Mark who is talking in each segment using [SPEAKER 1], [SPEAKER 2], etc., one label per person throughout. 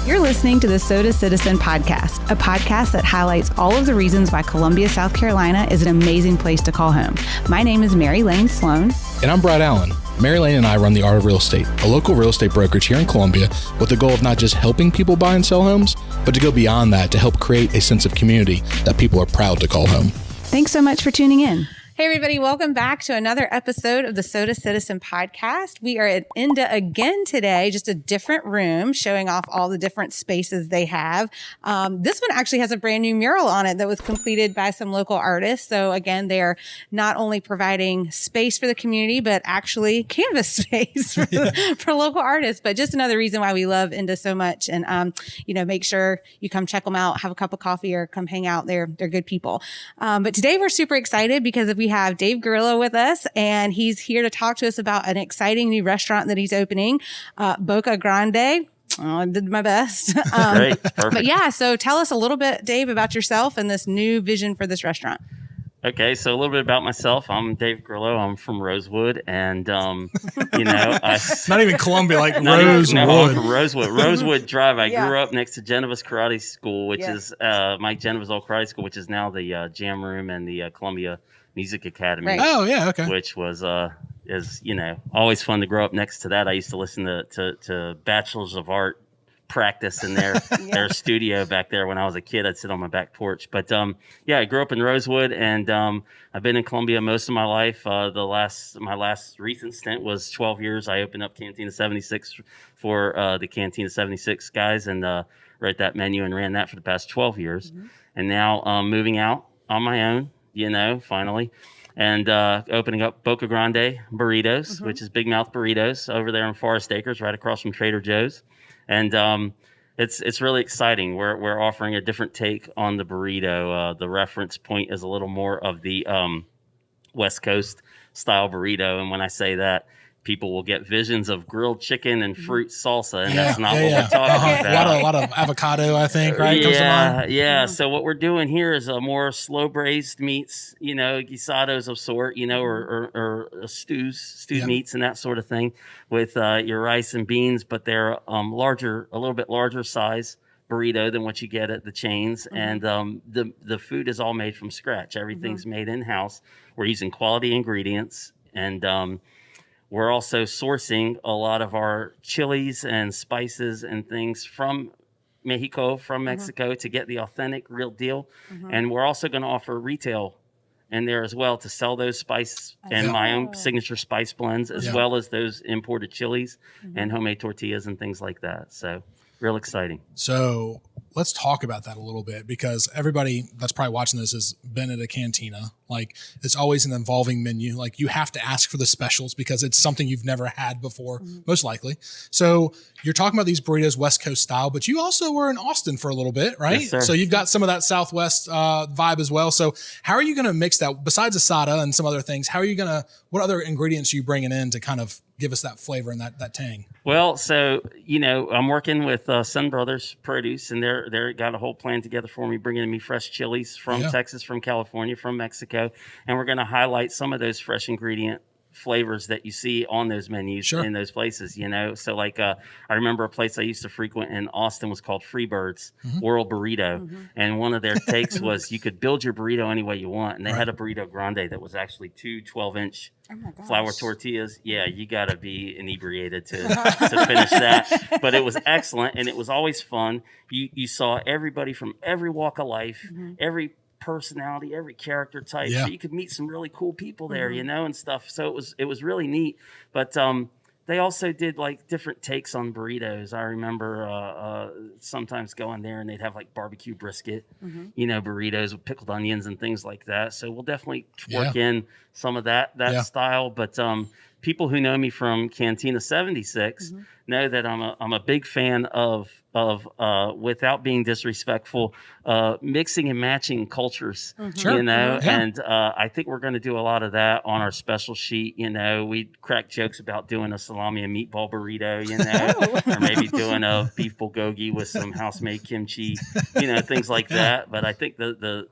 [SPEAKER 1] You're listening to the Soda Citizen podcast, a podcast that highlights all of the reasons why Columbia, South Carolina is an amazing place to call home. My name is Mary Lane Sloan.
[SPEAKER 2] And I'm Brad Allen. Mary Lane and I run The Art of Real Estate, a local real estate brokerage here in Columbia with the goal of not just helping people buy and sell homes, but to go beyond that to help create a sense of community that people are proud to call home.
[SPEAKER 1] Thanks so much for tuning in. Hey, everybody. Welcome back to another episode of the Soda Citizen podcast. We are at Inda again today, just a different room showing off all the different spaces they have. This one actually has a brand new mural on it that was completed by some local artists. So again, they're not only providing space for the community, but actually canvas space for local artists. But just another reason why we love Inda so much. And, make sure you come check them out, have a cup of coffee or come hang out. They're good people. But today we're super excited because we have Dave Grillo with us, and he's here to talk to us about an exciting new restaurant that he's opening, Boca Grande. Oh, I did my best.
[SPEAKER 3] Great, perfect.
[SPEAKER 1] But yeah, so tell us a little bit, Dave, about yourself and this new vision for this restaurant.
[SPEAKER 3] Okay, so a little bit about myself. I'm Dave Grillo. I'm from Rosewood, and
[SPEAKER 2] not even Columbia, like Rosewood.
[SPEAKER 3] I'm from Rosewood Drive. I grew up next to Genova's Karate School, which is Mike Genova's old karate school, which is now the Jam Room and the Columbia Music Academy.
[SPEAKER 1] Right.
[SPEAKER 2] Oh yeah, okay.
[SPEAKER 3] Which was always fun to grow up next to that. I used to listen to Bachelors of Art practice in their studio back there when I was a kid. I'd sit on my back porch. But I grew up in Rosewood, and I've been in Columbia most of my life. My last recent stint was 12 years. I opened up Cantina 76 for the Cantina 76 guys, and wrote that menu and ran that for the past 12 years. Mm-hmm. And now moving out on my own, finally. And opening up Boca Grande Burritos, which is Big Mouth Burritos over there in Forest Acres, right across from Trader Joe's. And it's really exciting. We're offering a different take on the burrito. The reference point is a little more of the West Coast style burrito. And when I say that, people will get visions of grilled chicken and fruit salsa, and that's not what we're talking about.
[SPEAKER 2] A lot of avocado, I think, right?
[SPEAKER 3] Yeah. So what we're doing here is a more slow-braised meats, guisados of sort, or stewed meats and that sort of thing with your rice and beans, but they're a little bit larger size burrito than what you get at the chains. And the food is all made from scratch. Everything's made in-house. We're using quality ingredients, and we're also sourcing a lot of our chilies and spices and things from Mexico, to get the authentic, real deal. And we're also going to offer retail in there as well to sell those spices and my own signature spice blends, as well as those imported chilies and homemade tortillas and things like that. So real exciting.
[SPEAKER 2] So let's talk about that a little bit, because everybody that's probably watching this has been at a cantina. Like, it's always an evolving menu. Like, you have to ask for the specials because it's something you've never had before, most likely. So you're talking about these burritos West Coast style, but you also were in Austin for a little bit, right?
[SPEAKER 3] Yes, sir.
[SPEAKER 2] So you've got some of that Southwest vibe as well. So how are you going to mix that besides asada and some other things? What other ingredients are you bringing in to kind of give us that flavor and that tang?
[SPEAKER 3] Well, so, I'm working with Sun Brothers Produce, and they're got a whole plan together for me, bringing me fresh chilies from Texas, from California, from Mexico. And we're going to highlight some of those fresh ingredient flavors that you see on those menus in those places, So like, I remember a place I used to frequent in Austin was called Freebird's World Burrito. And one of their takes was you could build your burrito any way you want. And they had a burrito grande that was actually two 12-inch flour tortillas. Yeah, you got to be inebriated to finish that. But it was excellent, and it was always fun. You saw everybody from every walk of life, every personality, every character type. So you could meet some really cool people there, and stuff. So it was really neat. But they also did like different takes on burritos. I remember sometimes going there and they'd have like barbecue brisket, burritos with pickled onions and things like that. So we'll definitely work in some of that style. But people who know me from Cantina 76 know that I'm a big fan of without being disrespectful, mixing and matching cultures, and I think we're going to do a lot of that on our special sheet. We crack jokes about doing a salami and meatball burrito, or maybe doing a beef bulgogi with some house-made kimchi, things like that. But I think the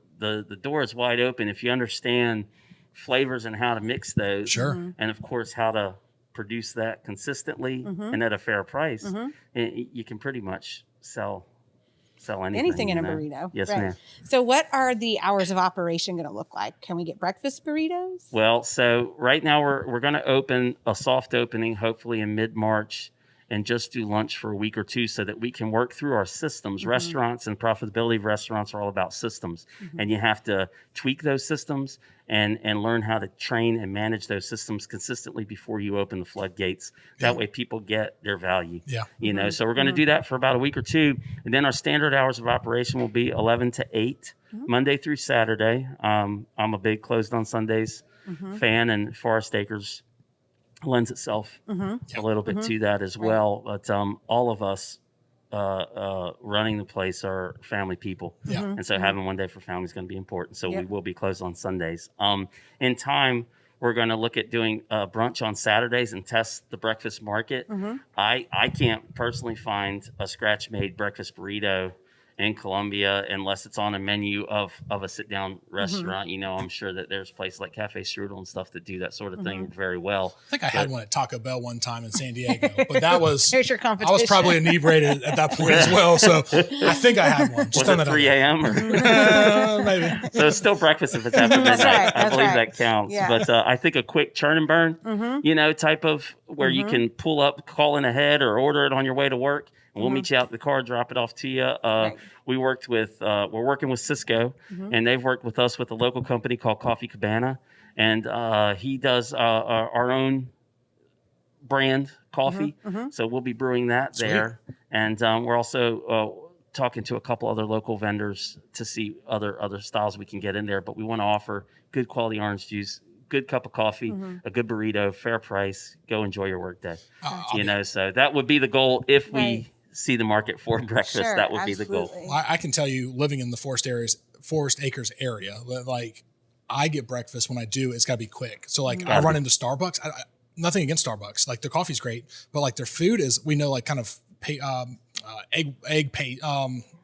[SPEAKER 3] door is wide open if you understand flavors and how to mix those, and of course how to produce that consistently and at a fair price. And you can pretty much sell anything
[SPEAKER 1] in a burrito.
[SPEAKER 3] Yes,
[SPEAKER 1] right.
[SPEAKER 3] ma'am.
[SPEAKER 1] So what are the hours of operation going to look like? Can we get breakfast burritos?
[SPEAKER 3] Well, so right now we're going to open a soft opening, hopefully in mid-March, and just do lunch for a week or two so that we can work through our systems. Mm-hmm. Restaurants and profitability of restaurants are all about systems. Mm-hmm. And you have to tweak those systems and learn how to train and manage those systems consistently before you open the floodgates. That way people get their value.
[SPEAKER 2] Yeah.
[SPEAKER 3] You know, so we're going to do that for about a week or two. And then our standard hours of operation will be 11 to 8, Monday through Saturday. I'm a big closed on Sundays fan, and Forest Acres lends itself a little bit to that as well. But all of us running the place are family people. Yeah. And so having one day for family is going to be important. So we will be closed on Sundays. In time, we're going to look at doing brunch on Saturdays and test the breakfast market. I can't personally find a scratch-made breakfast burrito in Columbia unless it's on a menu of a sit-down restaurant. You know, I'm sure that there's places like Cafe Strudel and stuff that do that sort of thing very well.
[SPEAKER 2] I think I had one at Taco Bell one time in San Diego, but that was
[SPEAKER 1] Here's your competition.
[SPEAKER 2] I was probably inebriated at that point as well, so I think I had one.
[SPEAKER 3] Just was it 3 a.m. or
[SPEAKER 2] maybe? So
[SPEAKER 3] it's still breakfast if it's after midnight.
[SPEAKER 1] Right,
[SPEAKER 3] I believe that counts. Yeah. But I think a quick churn and burn, you know, type of where you can pull up, call in ahead, or order it on your way to work. We'll meet you out at the car, drop it off to you. We're working with Cisco, and they've worked with us with a local company called Coffee Cabana, and he does our own brand coffee. So we'll be brewing that there, and we're also talking to a couple other local vendors to see other styles we can get in there. But we want to offer good quality orange juice, good cup of coffee, a good burrito, fair price. Go enjoy your work day. So that would be the goal if we see the market for breakfast. Sure, that would be the goal.
[SPEAKER 2] I can tell you, living in the Forest Acres area, like I get breakfast when I do, it's got to be quick. So like I run into Starbucks. Nothing against Starbucks. Like their coffee's great, but like their food is, we know, like kind of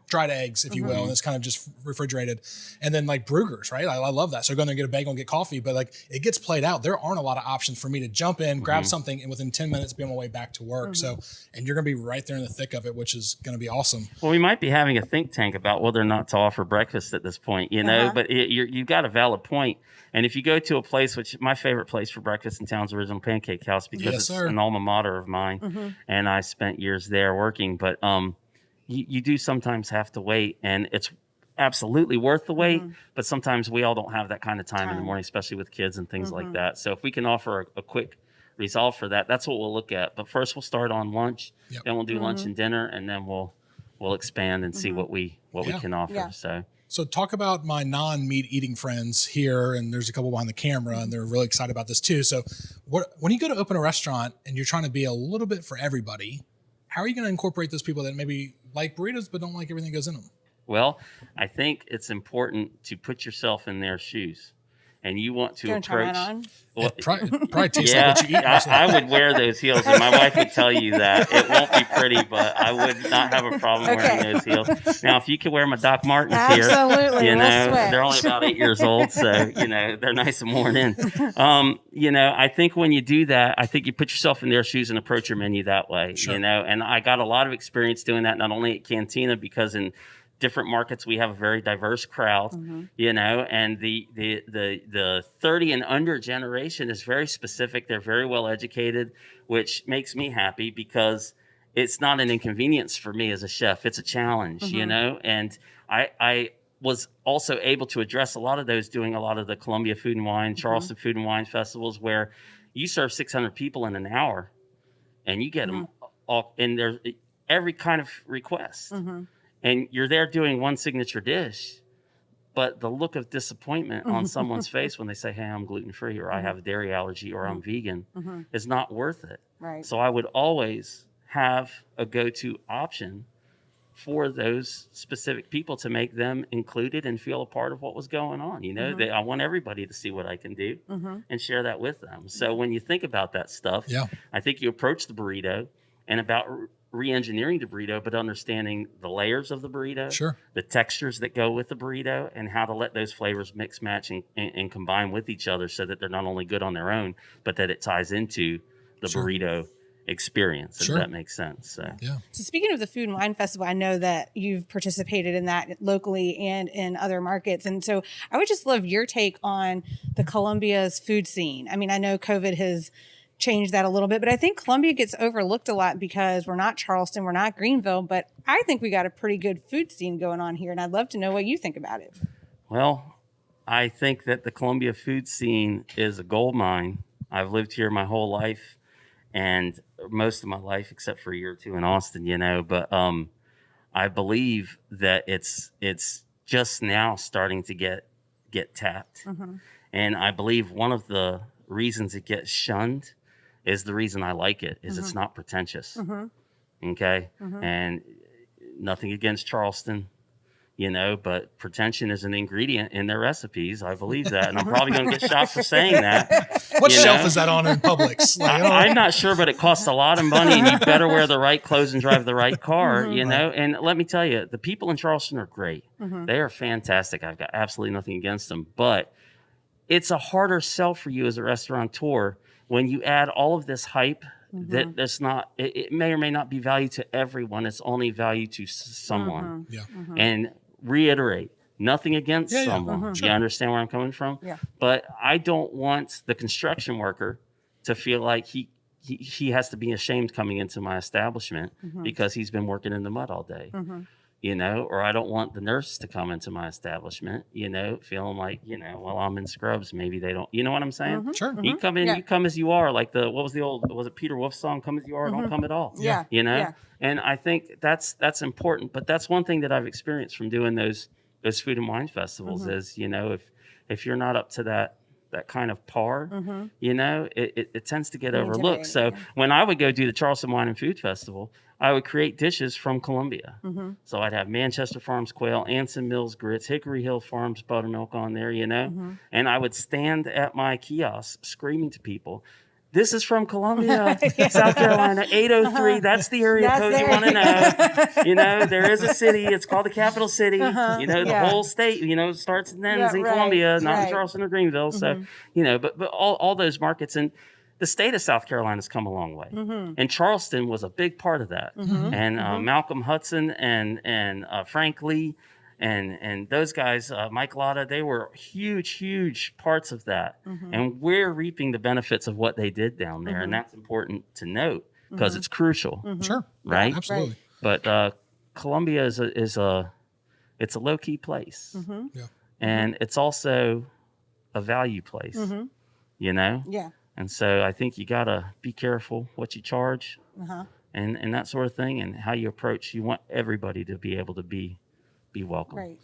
[SPEAKER 2] dried eggs, if you will, and it's kind of just refrigerated. And then like Brugger's, right? I love that. So I go in there and get a bagel and get coffee, but like it gets played out. There aren't a lot of options for me to jump in, grab something, and within 10 minutes be on my way back to work. So, and you're going to be right there in the thick of it, which is going to be awesome.
[SPEAKER 3] Well, we might be having a think tank about whether or not to offer breakfast at this point, you know, but you've got a valid point. And if you go to a place, which my favorite place for breakfast in town's Original Pancake House, because it's an alma mater of mine, and I spent years there working, but you do sometimes have to wait, and it's absolutely worth the wait, but sometimes we all don't have that kind of time in the morning, especially with kids and things like that. So if we can offer a quick resolve for that, that's what we'll look at. But first we'll start on lunch, then we'll do lunch and dinner, and then we'll expand and see what we can offer.
[SPEAKER 2] So talk about my non-meat eating friends here, and there's a couple behind the camera, and they're really excited about this too. So when you go to open a restaurant and you're trying to be a little bit for everybody, how are you going to incorporate those people that maybe like burritos but don't like everything that goes in them?
[SPEAKER 3] Well, I think it's important to put yourself in their shoes. And you want to approach.
[SPEAKER 2] Well, probably tastes like what you eat.
[SPEAKER 3] I would wear those heels, and my wife would tell you that. It won't be pretty, but I would not have a problem wearing those heels. Now, if you could wear my Doc Martens here, you know, they're only about 8 years old, so, you know, they're nice and worn in. You know, I think when you do that, I think you put yourself in their shoes and approach your menu that way, you know, and I got a lot of experience doing that, not only at Cantina, because in different markets we have a very diverse crowd, you know, and the 30 and under generation is very specific. They're very well educated, which makes me happy because it's not an inconvenience for me as a chef. It's a challenge, you know, and I was also able to address a lot of those doing a lot of the Columbia Food and Wine, Charleston Food and Wine festivals, where you serve 600 people in an hour and you get them all in there, every kind of request. And you're there doing one signature dish, but the look of disappointment on someone's face when they say, hey, I'm gluten-free, or I have a dairy allergy, or I'm vegan, is not worth it. Right. So I would always have a go-to option for those specific people to make them included and feel a part of what was going on. You know, I want everybody to see what I can do and share that with them. So when you think about that stuff, I think you approach the burrito and about re-engineering the burrito, but understanding the layers of the burrito, the textures that go with the burrito, and how to let those flavors mix, match, and combine with each other so that they're not only good on their own, but that it ties into the burrito experience, if that makes sense. So,
[SPEAKER 1] So speaking of the Food and Wine Festival, I know that you've participated in that locally and in other markets. And so I would just love your take on the Columbia's food scene. I mean, I know COVID has changed that a little bit, but I think Columbia gets overlooked a lot because we're not Charleston, we're not Greenville, but I think we got a pretty good food scene going on here. And I'd love to know what you think about it.
[SPEAKER 3] Well, I think that the Columbia food scene is a gold mine. I've lived here my whole life, and most of my life, except for a year or two in Austin, but I believe that it's just now starting to get tapped. And I believe one of the reasons it gets shunned is the reason I like it, is it's not pretentious. Okay? And nothing against Charleston, but pretension is an ingredient in their recipes. I believe that. And I'm probably going to get shot for saying that.
[SPEAKER 2] What shelf is that on in Publix?
[SPEAKER 3] I'm not sure, but it costs a lot of money, and you better wear the right clothes and drive the right car, And let me tell you, the people in Charleston are great. They are fantastic. I've got absolutely nothing against them. But it's a harder sell for you as a restaurateur when you add all of this hype that that's not, it may or may not be value to everyone. It's only value to someone. And reiterate, nothing against someone. You understand where I'm coming from? But I don't want the construction worker to feel like he has to be ashamed coming into my establishment because he's been working in the mud all day. Or I don't want the nurse to come into my establishment, feeling like, well, I'm in scrubs. Maybe they don't, you know what I'm saying?
[SPEAKER 2] Sure.
[SPEAKER 3] You come in, you come as you are, like was it Peter Wolf's song, "Come as you are, don't come at all." And I think that's important. But that's one thing that I've experienced from doing those food and wine festivals is, if you're not up to that kind of par, it tends to get overlooked. So when I would go do the Charleston Wine and Food Festival, I would create dishes from Columbia. So I'd have Manchester Farms quail, Anson Mills grits, Hickory Hill Farms buttermilk on there, and I would stand at my kiosk screaming to people, "This is from Columbia, South Carolina, 803. That's the area code you want to know. There is a city. It's called the capital city. The whole state, starts and ends in Columbia, not in Charleston or Greenville. So, but all those markets, and the state of South Carolina has come a long way. And Charleston was a big part of that. And Malcolm Hudson and Frank Lee and those guys, Mike Lotta, they were huge parts of that. And we're reaping the benefits of what they did down there. And that's important to note because it's crucial.
[SPEAKER 2] Sure.
[SPEAKER 3] Right?
[SPEAKER 2] Absolutely.
[SPEAKER 3] But Columbia is a low-key place. And it's also a value place,
[SPEAKER 1] Yeah.
[SPEAKER 3] And so I think you got to be careful what you charge and that sort of thing, and how you approach. You want everybody to be able to be welcome.
[SPEAKER 1] Right.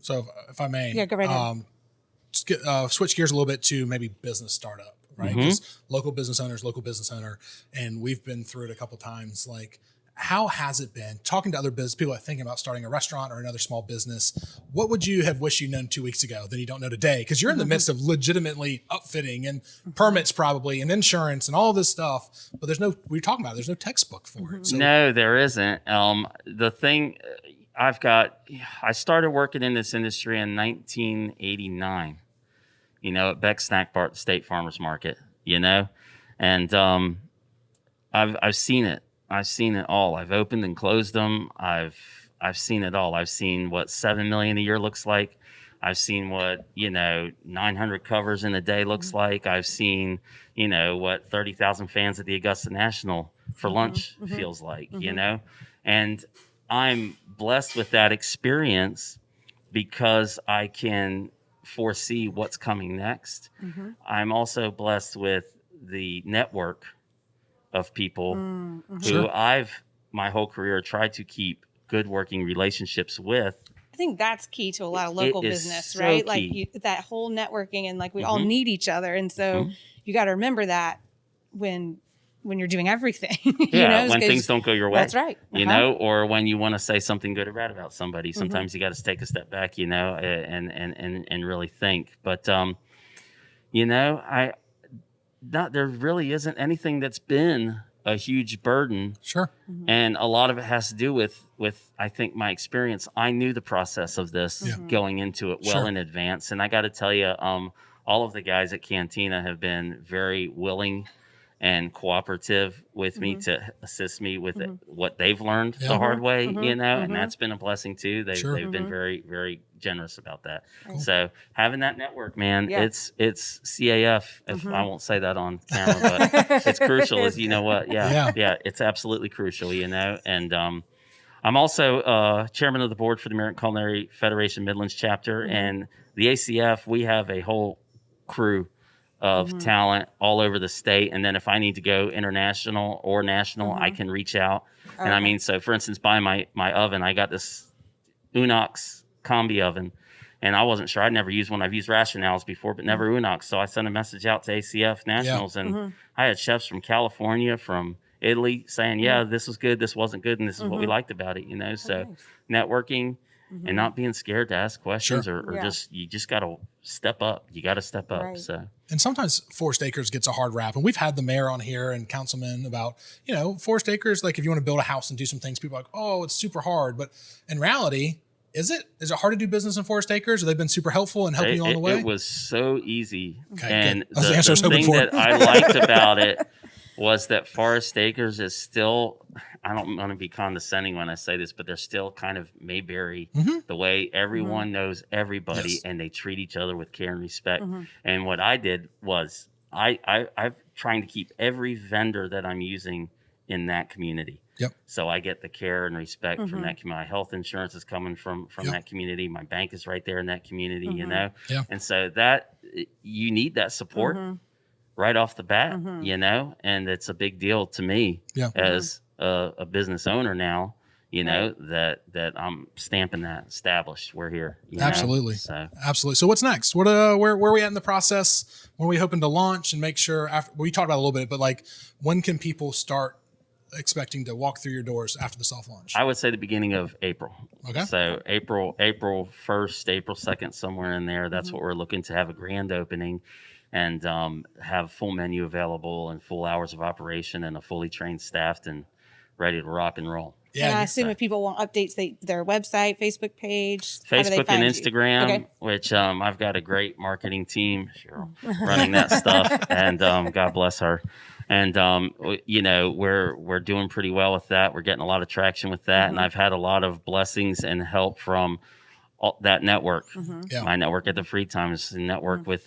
[SPEAKER 2] So if I may,
[SPEAKER 1] go right ahead.
[SPEAKER 2] Switch gears a little bit to maybe business startup, right? Just local business owner. And we've been through it a couple times. Like, how has it been talking to other business people that are thinking about starting a restaurant or another small business? What would you have wished you known 2 weeks ago that you don't know today? Because you're in the midst of legitimately upfitting and permits probably and insurance and all this stuff. But we're talking about it, there's no textbook for it. So.
[SPEAKER 3] No, there isn't. The thing I started working in this industry in 1989, at Beck Snack Bar at the State Farmers Market, and I've seen it. I've seen it all. I've opened and closed them. I've seen it all. I've seen what $7 million a year looks like. I've seen what 900 covers in a day looks like. I've seen what 30,000 fans at the Augusta National for lunch feels like. And I'm blessed with that experience because I can foresee what's coming next. I'm also blessed with the network of people who I've my whole career tried to keep good working relationships with.
[SPEAKER 1] I think that's key to a lot of local business, so right? Key. Like that whole networking, and like we all need each other, and so you got to remember that when you're doing everything.
[SPEAKER 3] When things don't go your way.
[SPEAKER 1] That's right.
[SPEAKER 3] Or when you want to say something good or bad about somebody, sometimes you got to take a step back, and really think. But there really isn't anything that's been a huge burden.
[SPEAKER 2] Sure.
[SPEAKER 3] And a lot of it has to do with I think my experience. I knew the process of this going into it well in advance. And I got to tell you, all of the guys at Cantina have been very willing and cooperative with me to assist me with what they've learned the hard way, and that's been a blessing too. They've been very, very generous about that. Cool. So having that network, man, it's CAF. If I won't say that on camera, but it's crucial. Is you know what? Yeah, it's absolutely crucial. And I'm also chairman of the board for the American Culinary Federation Midlands chapter, and the ACF. We have a whole crew of talent all over the state. And then if I need to go international or national, I can reach out. Okay. And I mean, so for instance, by my oven, I got this Unox combi oven, and I wasn't sure. I'd never used one. I've used rationales before, but never Unox. So I sent a message out to ACF Nationals, and I had chefs from California, from Italy saying, this was good, this wasn't good, and this is what we liked about it, So networking and not being scared to ask questions or just, you just got to step up. You got to step up. Right. So.
[SPEAKER 2] And sometimes Forest Acres gets a hard rap, and we've had the mayor on here and councilmen about, Forest Acres, like if you want to build a house and do some things, people are like, oh, it's super hard. But in reality, is it hard to do business in Forest Acres? Have they been super helpful and helping you along the way?
[SPEAKER 3] It was so easy.
[SPEAKER 2] Okay,
[SPEAKER 3] and the thing that I liked about it was that Forest Acres is still, I don't want to be condescending when I say this, but they're still kind of Mayberry, the way everyone knows everybody and they treat each other with care and respect. And what I did was I'm trying to keep every vendor that I'm using in that community.
[SPEAKER 2] Yep.
[SPEAKER 3] So I get the care and respect from that community. My health insurance is coming from that community. My bank is right there in that community, Yeah. And so that you need that support right off the bat, and it's a big deal to me as a business owner now, that I'm stamping that established. We're here.
[SPEAKER 2] Absolutely. Absolutely. So what's next? Where are we at in the process? When are we hoping to launch and make sure we talked about it a little bit, but like when can people start expecting to walk through your doors after the soft launch?
[SPEAKER 3] I would say the beginning of April.
[SPEAKER 2] Okay.
[SPEAKER 3] So April 1st, April 2nd, somewhere in there. That's what we're looking to have a grand opening and have full menu available and full hours of operation and a fully trained staff and ready to rock and roll.
[SPEAKER 1] Yeah, and I assume if people want updates, their website, Facebook page,
[SPEAKER 3] Facebook and Instagram, which I've got a great marketing team, Cheryl, running that stuff, and God bless her. And we're doing pretty well with that. We're getting a lot of traction with that, and I've had a lot of blessings and help from that network. My network at the Free Times, and network with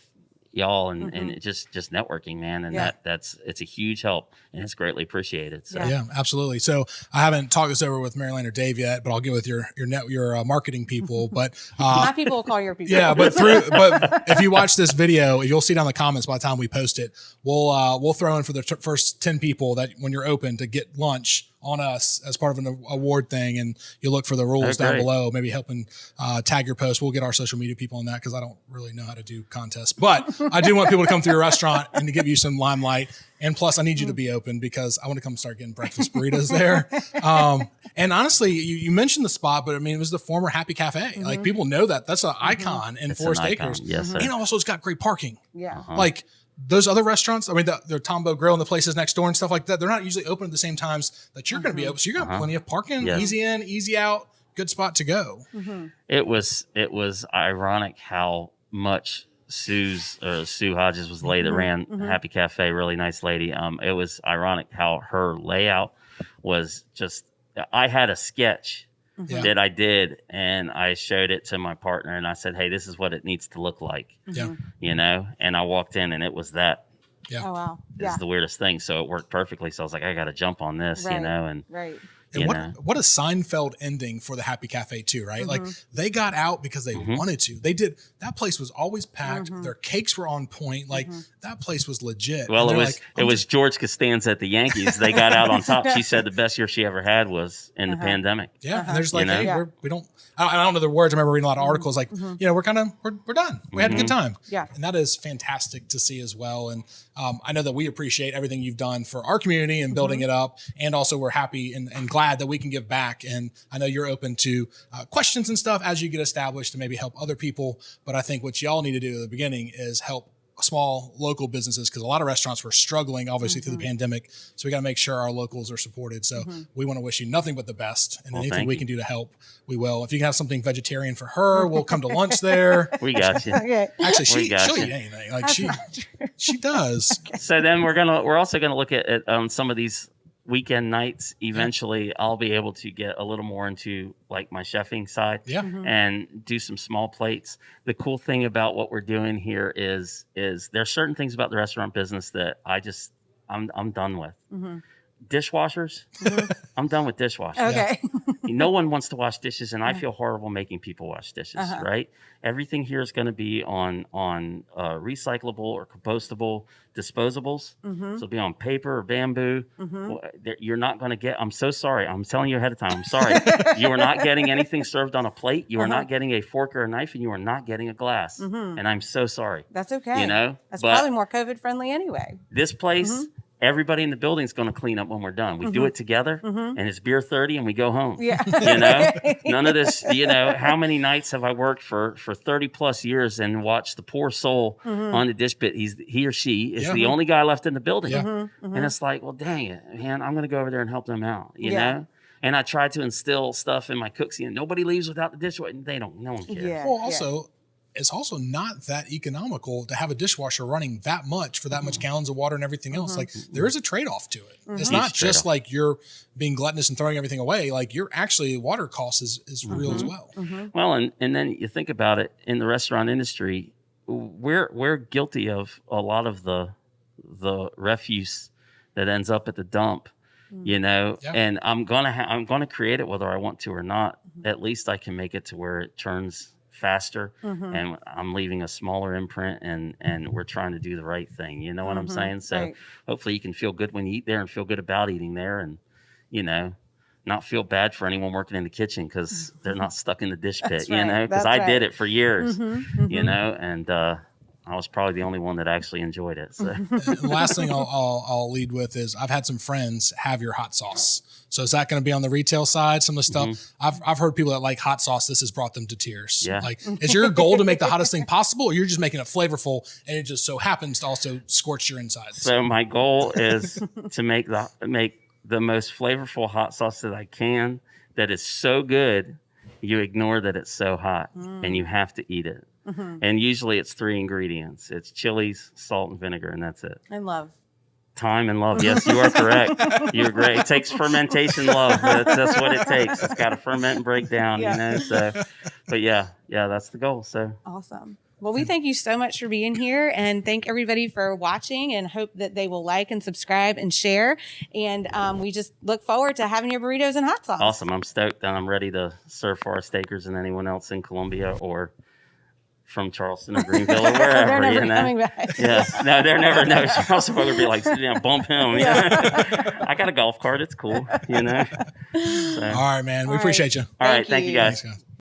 [SPEAKER 3] y'all, and it just networking, man, and it's a huge help, and it's greatly appreciated. So.
[SPEAKER 2] Yeah, absolutely. So I haven't talked this over with Marilyn or Dave yet, but I'll get with your marketing people. But
[SPEAKER 1] my people will call your people.
[SPEAKER 2] Yeah, but if you watch this video, you'll see down in the comments by the time we post it. We'll throw in for the first 10 people that when you're open to get lunch on us as part of an award thing, and you look for the rules down below, maybe helping tag your post. We'll get our social media people on that because I don't really know how to do contests, but I do want people to come through your restaurant and to give you some limelight. And plus, I need you to be open because I want to come start getting breakfast burritos there. And honestly, you mentioned the spot, but I mean, it was the former Happy Cafe. Like people know that's an icon in Forest Acres.
[SPEAKER 3] Yes, sir.
[SPEAKER 2] And also it's got great parking.
[SPEAKER 1] Yeah.
[SPEAKER 2] Like those other restaurants, I mean, the Tombo Grill and the places next door and stuff like that, they're not usually open at the same times that you're going to be open. So you're going to have plenty of parking, easy in, easy out, good spot to go.
[SPEAKER 3] It was ironic how much Sue Hodges was the lady that ran Happy Cafe, really nice lady. It was ironic how her layout was just, I had a sketch that I did, and I showed it to my partner, and I said, hey, this is what it needs to look like. And I walked in, and it was that.
[SPEAKER 1] Oh, wow.
[SPEAKER 3] It's the weirdest thing. So it worked perfectly. So I was like, I got to jump on this, and
[SPEAKER 2] And what a Seinfeld ending for the Happy Cafe too, right? Like they got out because they wanted to. They did. That place was always packed. Their cakes were on point. Like that place was legit.
[SPEAKER 3] Well, it was George Costanza at the Yankees. They got out on top. She said the best year she ever had was in the pandemic.
[SPEAKER 2] Yeah, and there's like, hey, we don't. I don't know the words. I remember reading a lot of articles like, we're done. We had a good time.
[SPEAKER 1] Yeah.
[SPEAKER 2] And that is fantastic to see as well. And I know that we appreciate everything you've done for our community and building it up. And also we're happy and glad that we can give back. And I know you're open to questions and stuff as you get established to maybe help other people. But I think what y'all need to do at the beginning is help small local businesses, because a lot of restaurants were struggling, obviously, through the pandemic. So we got to make sure our locals are supported. So we want to wish you nothing but the best, and anything we can do to help, we will. If you can have something vegetarian for her, we'll come to lunch there.
[SPEAKER 3] We got you.
[SPEAKER 1] Okay.
[SPEAKER 2] Actually, she'll eat anything. Like she does.
[SPEAKER 3] Okay. So then we're also gonna look at some of these weekend nights. Eventually, I'll be able to get a little more into like my chefing side, and do some small plates. The cool thing about what we're doing here is there's certain things about the restaurant business that I'm done with. Dishwashers, I'm done with dishwashers.
[SPEAKER 1] Okay.
[SPEAKER 3] No one wants to wash dishes, and I feel horrible making people wash dishes, right? Everything here is going to be on recyclable or compostable disposables. So it'll be on paper or bamboo. You're not going to get, I'm so sorry. I'm telling you ahead of time. I'm sorry. You are not getting anything served on a plate. You are not getting a fork or a knife, and you are not getting a glass. And I'm so sorry.
[SPEAKER 1] That's okay.
[SPEAKER 3] You know?
[SPEAKER 1] That's probably more COVID friendly anyway.
[SPEAKER 3] This place, everybody in the building is going to clean up when we're done. We do it together, and it's beer 30, and we go home. Yeah. You know, none of this, you know, how many nights have I worked for 30 plus years and watched the poor soul on the dish pit? He or she is the only guy left in the building. And it's like, well, dang it, man, I'm going to go over there and help them out, you know? And I try to instill stuff in my cooks, and nobody leaves without the dishwasher. No one cares.
[SPEAKER 2] Well, also, it's also not that economical to have a dishwasher running that much for that much gallons of water and everything else. Like, there is a trade-off to it. It's not just like you're being gluttonous and throwing everything away. Like, you're actually, water cost is real as well.
[SPEAKER 3] Well, and then you think about it, in the restaurant industry, we're guilty of a lot of the refuse that ends up at the dump, you know, and I'm gonna create it whether I want to or not. At least I can make it to where it turns faster, and I'm leaving a smaller imprint, and we're trying to do the right thing. You know what I'm saying? So hopefully you can feel good when you eat there and feel good about eating there, and, you know, not feel bad for anyone working in the kitchen because they're not stuck in the dish pit, you know, because I did it for years, you know, and I was probably the only one that actually enjoyed it. So
[SPEAKER 2] the last thing I'll lead with is, I've had some friends have your hot sauce. So is that going to be on the retail side? Some of the stuff I've heard people that like hot sauce, this has brought them to tears. Yeah. Like, is your goal to make the hottest thing possible, or you're just making it flavorful and it just so happens to also scorch your insides?
[SPEAKER 3] So my goal is to make the most flavorful hot sauce that I can, that is so good you ignore that it's so hot and you have to eat it. And usually it's 3 ingredients. It's chilies, salt, and vinegar, and that's it.
[SPEAKER 1] And love.
[SPEAKER 3] Time and love. Yes, you are correct. You're great. It takes fermentation love. That's what it takes. It's got to ferment and break down, you know. So, but yeah, that's the goal. So
[SPEAKER 1] awesome. Well, we thank you so much for being here, and thank everybody for watching, and hope that they will like and subscribe and share. And we just look forward to having your burritos and hot sauce.
[SPEAKER 3] Awesome. I'm stoked, and I'm ready to serve for our stakers and anyone else in Columbia or from Charleston or Greenville or wherever.
[SPEAKER 1] They're never coming back.
[SPEAKER 3] Yes. No, they're never. No, Charleston would be like, bump him. Yeah. I got a golf cart. It's cool, you know. So.
[SPEAKER 2] All right, man. We appreciate you.
[SPEAKER 3] All right. Thank you, guys.
[SPEAKER 2] Thanks, guys.